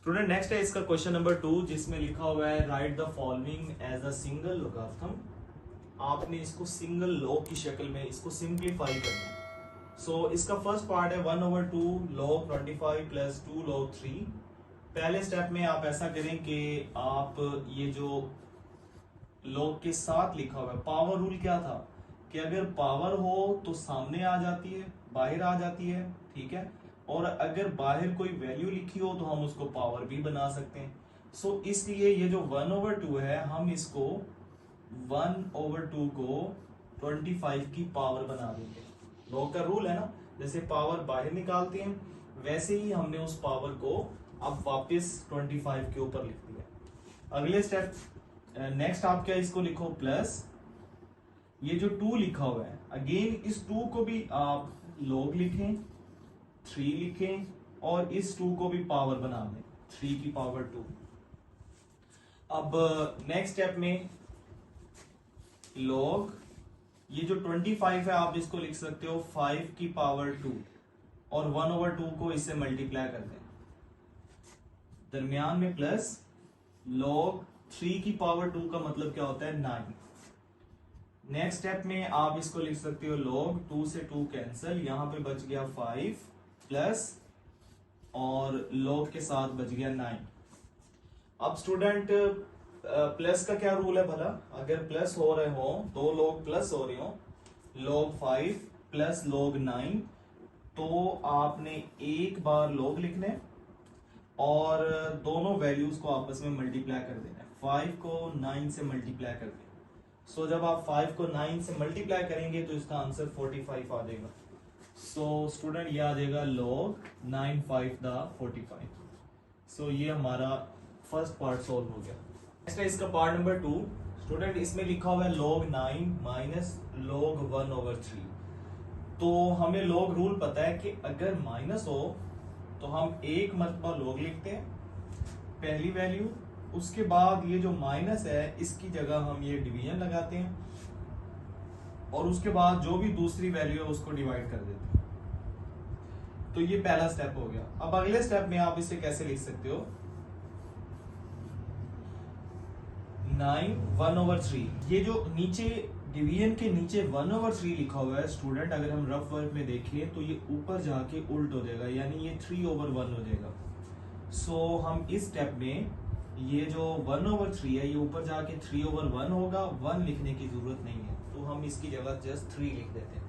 Student next है इसका question number 2 जिसमें लिखा हुआ है write the following as a single logarithm. आपने इसको सिंगल लॉग की शक्ल में इसको सिंप्लीफाई करना है। सो इसका फर्स्ट पार्ट है 1/2 log 25 प्लस 2 log 3। पहले स्टेप में आप ऐसा करें कि आप ये जो log के साथ लिखा हुआ है, पावर रूल क्या था कि अगर पावर हो तो सामने आ जाती है, बाहर आ जाती है, ठीक है। और अगर बाहर कोई वैल्यू लिखी हो तो हम उसको पावर भी बना सकते हैं। सो इसलिए ये जो 1/2 है हम इसको 1/2 को 25 की पावर बना देंगे। लॉग का रूल है ना, जैसे पावर बाहर निकालते हैं वैसे ही हमने उस पावर को अब वापस 25 के ऊपर लिख दिया। अगले स्टेप नेक्स्ट आप क्या इसको लिखो प्लस ये जो 2 लिखा हुआ है, अगेन इस 2 को भी आप लॉग लिखें, 3 लिखें और इस 2 को भी पावर बना दें 3 की पावर 2। अब नेक्स्ट स्टेप में लॉग ये जो 25 है आप इसको लिख सकते हो 5 की पावर 2 और 1/2 को इससे मल्टीप्लाई कर दें, दरमियान में प्लस लॉग 3 की पावर 2 का मतलब क्या होता है 9। नेक्स्ट स्टेप में आप इसको लिख सकते हो लॉग 2 से 2 कैंसिल, यहां पे बच गया 5 प्लस और लॉग के साथ बच गया 9। अब स्टूडेंट प्लस का क्या रूल है भला, अगर प्लस हो रहे हो 2 लॉग प्लस हो रहे हो log 5 प्लस log 9 तो आपने एक बार log लिखने और दोनों वैल्यूज को आपस में मल्टीप्लाई कर देना है। 5 को 9 से मल्टीप्लाई कर देना। सो जब आप 5 को 9 से मल्टीप्लाई करेंगे तो इसका आंसर 45 आ जाएगा। सो स्टूडेंट ये आ जाएगा log 9 5 द 45। सो ये हमारा फर्स्ट पार्ट सॉल्व हो गया। नेक्स्ट है इसका पार्ट नंबर 2। स्टूडेंट इसमें लिखा हुआ है log 9 माइनस log 1/3। तो हमें log रूल पता है कि अगर माइनस हो तो हम एक मरतबा log लिखते हैं पहली वैल्यू, उसके बाद ये जो माइनस है इसकी जगह हम ये डिवीजन लगाते हैं और उसके बाद जो भी दूसरी वैल्यू है उसको डिवाइड कर देते हैं। तो ये पहला स्टेप हो गया। अब अगले स्टेप में आप इसे कैसे लिख सकते हो 9 1/3। ये जो नीचे डिवीजन के नीचे 1/3 लिखा हुआ है स्टूडेंट, अगर हम रफ वर्क में देखें तो ये ऊपर जाके उल्ट हो जाएगा, यानी ये 3/1 हो जाएगा। सो हम इस स्टेप में ये जो 1/3 है ये ऊपर जाके 3/1 होगा, 1 लिखने की जरूरत नहीं है तो हम इसकी जगह जस्ट 3 लिख देते हैं।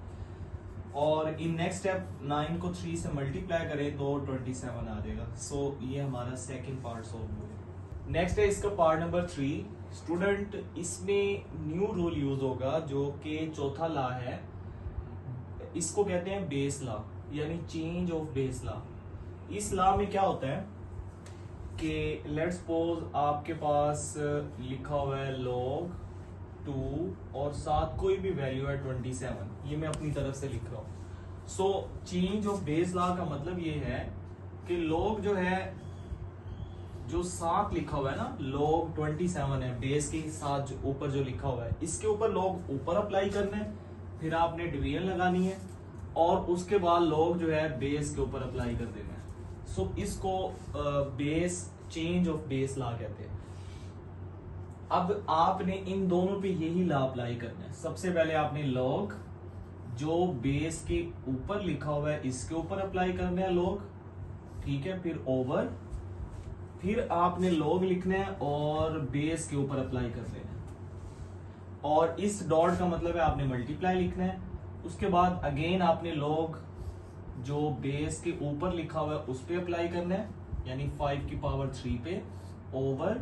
और इन नेक्स्ट स्टेप 9 को 3 से मल्टीप्लाई करें तो 27 आ जाएगा। सो ये हमारा सेकंड पार्ट सॉल्व हो गया। नेक्स्ट है इसका पार्ट नंबर 3। स्टूडेंट इसमें न्यू रूल यूज होगा जो कि चौथा लॉ है, इसको कहते हैं बेस लॉ यानी चेंज ऑफ बेस लॉ। इस लॉ में क्या होता है कि लेट्स सपोज आपके पास लिखा हुआ है log 2 और साथ कोई भी वैल्यू है 27, ये मैं अपनी तरफ से लिख रहा हूं। So change of base law का मतलब ये है कि log जो है जो साथ लिखा हुआ है ना log 27 है, बेस के साथ जो ऊपर जो लिखा हुआ है इसके ऊपर log ऊपर अप्लाई करना है, फिर आपने डिवीजन लगानी है और उसके बाद log जो है बेस के ऊपर अप्लाई कर देना है। सो इसको base change of base law कहते हैं। अब आपने इन दोनों पे यही लॉ अप्लाई करना है। सबसे पहले आपने log जो बेस के ऊपर लिखा हुआ है इसके ऊपर अप्लाई करना है log, ठीक है, फिर ओवर, फिर आपने log लिखना है और बेस के ऊपर अप्लाई कर देना है और इस डॉट का मतलब है आपने मल्टीप्लाई लिखना है। उसके बाद अगेन आपने log जो बेस के ऊपर लिखा हुआ है उस पे अप्लाई करना है यानी 5 की पावर 3 पे, ओवर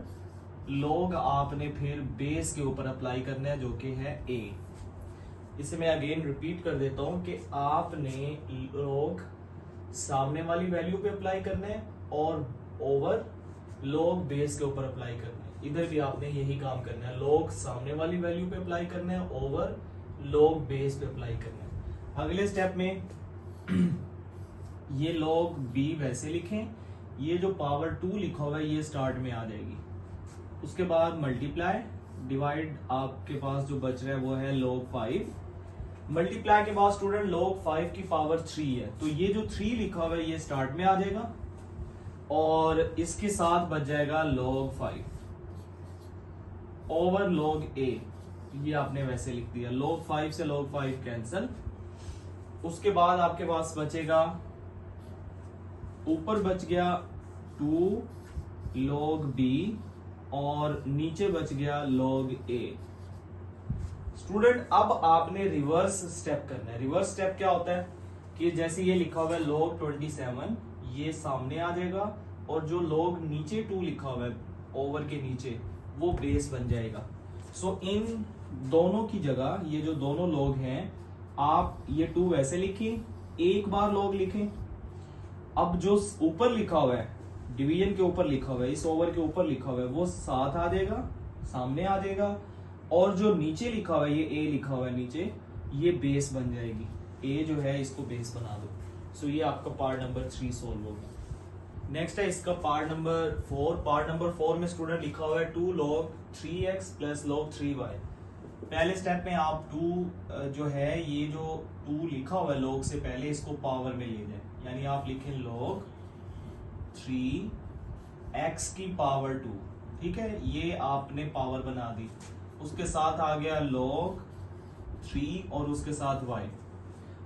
log आपने फिर बेस के ऊपर अप्लाई करना है जो कि है a। इसे मैं अगेन रिपीट कर देता हूं कि आपने log सामने वाली वैल्यू पे अप्लाई करना है और ओवर log बेस के ऊपर अप्लाई करना है। इधर भी आपने यही काम करना है, log सामने वाली वैल्यू पे अप्लाई करना है, ओवर log बेस पे अप्लाई करना है। अगले स्टेप में ये log b वैसे लिखें, ये जो पावर 2 लिखा हुआ है ये स्टार्ट में आ जाएगी, उसके बाद मल्टीप्लाई डिवाइड आपके पास जो बच रहा है वो है log 5। मल्टीप्लाई के बाद स्टूडेंट log 5 की पावर 3 है तो ये जो 3 लिखा हुआ है ये स्टार्ट में आ जाएगा और इसके साथ बच जाएगा log 5 ओवर log a। ये आपने वैसे लिख दिया, log 5 से log 5 कैंसल। उसके बाद आपके पास बचेगा, ऊपर बच गया 2 log b और नीचे बच गया log a। स्टूडेंट अब आपने रिवर्स स्टेप करना है। रिवर्स स्टेप क्या होता है कि जैसे ये लिखा हुआ है log 27, ये सामने आ जाएगा और जो log नीचे 2 लिखा हुआ है ओवर के नीचे, वो बेस बन जाएगा। सो इन दोनों की जगह ये जो दोनों log हैं, आप ये 2 वैसे लिखें, एक बार log लिखें। अब जो ऊपर लिखा हुआ है, डिवीजन के ऊपर लिखा हुआ है, इस ओवर के ऊपर लिखा हुआ है, वो साथ आ जाएगा, सामने आ जाएगा। और जो नीचे लिखा हुआ है, ये ए लिखा हुआ है नीचे, ये बेस बन जाएगी। ए जो है इसको बेस बना दो। सो ये आपका पार्ट नंबर 3 सोल्व होगा। नेक्स्ट है इसका पार्ट नंबर 4। पार्ट नंबर 4 में स्टूडेंट लिखा हुआ है 2 log 3x plus log 3y। पहले स्टेप में आप 2 जो है, ये जो 2 लिखा हुआ है log से पहले, इसको पावर में ले जाए, यानी आप लिखें log 3x की पावर 2। ठीक है, ये आपने पावर बना दी। उसके साथ आ गया log 3 और उसके साथ y।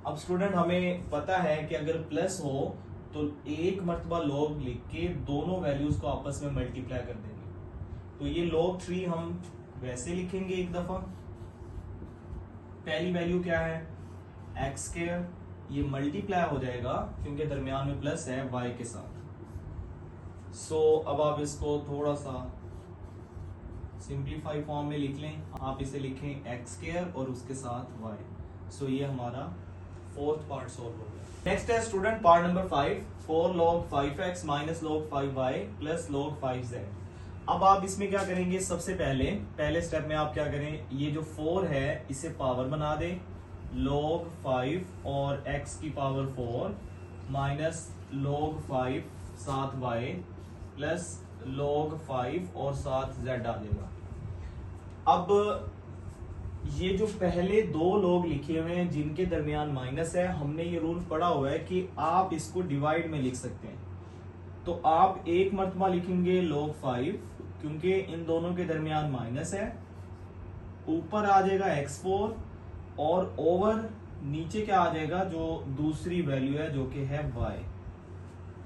अब स्टूडेंट हमें पता है कि अगर प्लस हो तो एक मर्तबा log लिख के दोनों वैल्यूज को आपस में मल्टीप्लाई कर देंगे। तो ये log 3 हम वैसे लिखेंगे एक दफा। पहली वैल्यू क्या है, एक्स स्क्वायर, ये मल्टीप्लाई हो जाएगा क्योंकि दरमियान में प्लस है y के साथ। सो अब आप इसको थोड़ा सा सिंप्लीफाई फॉर्म में लिख लें। आप इसे लिखें एक्स स्क्वायर और उसके साथ y। सो ये हमारा 4th पार्ट सोल्व हो गया। नेक्स्ट है student part number 5, 4 log 5x minus log 5y plus log 5z। अब आप इसमें क्या करेंगे, सबसे पहले स्टेप में आप क्या करें, ये जो 4 है इसे पावर बना दें, log 5 और x की पावर 4 माइनस log 5 साथ y प्लस log 5 और साथ z आ जाएगा। अब ये जो पहले 2 log लिखे हुए हैं जिनके दरमियान माइनस है, हमने ये रूल पढ़ा हुआ है कि आप इसको डिवाइड में लिख सकते हैं। तो आप एक मर्तबा लिखेंगे log 5 क्योंकि इन दोनों के दरमियान माइनस है, ऊपर आ जाएगा x4 और ओवर नीचे क्या आ जाएगा, जो दूसरी वैल्यू है जो कि है y।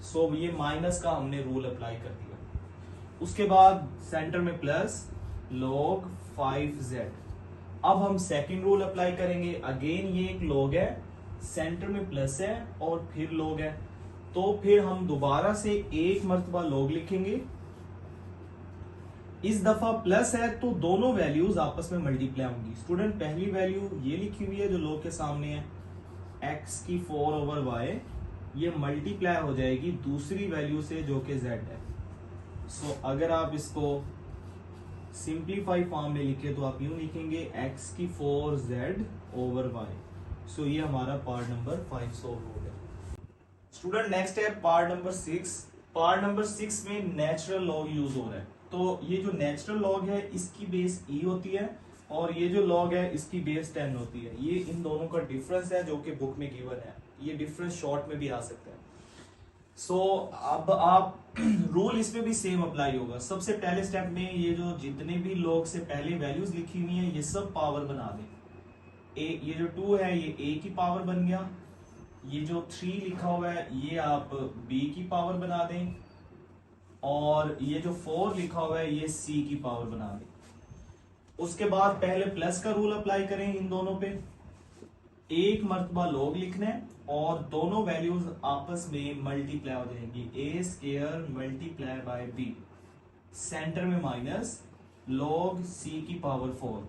सो ये माइनस का हमने रूल अप्लाई कर दिया। उसके बाद सेंटर में प्लस log 5z। अब हम सेकंड रूल अप्लाई करेंगे। अगेन ये एक log है, सेंटर में प्लस है और फिर log है, तो फिर हम दोबारा से एक मर्तबा log लिखेंगे। इस दफा प्लस है तो दोनों वैल्यूज आपस में मल्टीप्लाई होंगी। स्टूडेंट पहली वैल्यू ये लिखी हुई है जो log के सामने है, x की 4 ओवर y, ये मल्टीप्लाई हो जाएगी दूसरी वैल्यू से जो कि z है। सो अगर आप इसको सिंप्लीफाई फॉर्म में लिखे तो आप यूं लिखेंगे x की 4z ओवर y। सो ये हमारा पार्ट नंबर 5 सोल्व हो गया। स्टूडेंट नेक्स्ट है पार्ट नंबर 6। पार्ट नंबर 6 में नेचुरल लॉग यूज हो रहा है। तो ये जो नेचुरल लॉग है इसकी बेस e होती है और ये जो लॉग है इसकी बेस 10 होती है। ये इन दोनों का डिफरेंस है जो कि बुक में गिवन है। ये डिफरेंस शॉर्ट में भी आ सकता है। सो अब आप रूल इसमें भी सेम अप्लाई होगा। सबसे पहले स्टेप में ये जो जितने भी लॉग से पहले वैल्यूज लिखी हुई है ये सब पावर बना दें। ये जो 2 है ये a की पावर बन गया, ये जो 3 लिखा हुआ है ये आप b की पावर बना दें और ये जो 4 लिखा हुआ है ये c की पावर बना दें। उसके बाद पहले प्लस का रूल अप्लाई करें इन दोनों पे, एक मर्तबा log लिखना है और दोनों वैल्यूज आपस में मल्टीप्लाई हो जाएंगी, a square multiply by b, centre में माइनस log c की पावर 4।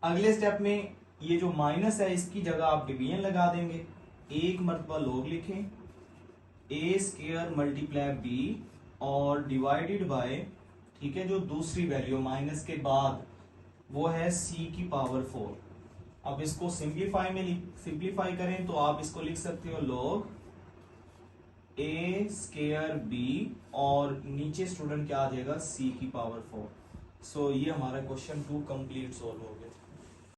अगले स्टेप में ये जो माइनस है इसकी जगह आप डिवीजन लगा देंगे, एक मर्तबा log लिखें, a स्क्वायर मल्टीप्लाई b और डिवाइडेड बाय, ठीक है, जो दूसरी वैल्यू माइनस के बाद वो है c की पावर 4। अब इसको सिंप्लीफाई करें तो आप इसको लिख सकते हो log a स्क्वायर b और नीचे स्टूडेंट क्या आ जाएगा c की पावर 4। सो ये हमारा क्वेश्चन 2 कंप्लीट सोल्व हो गया।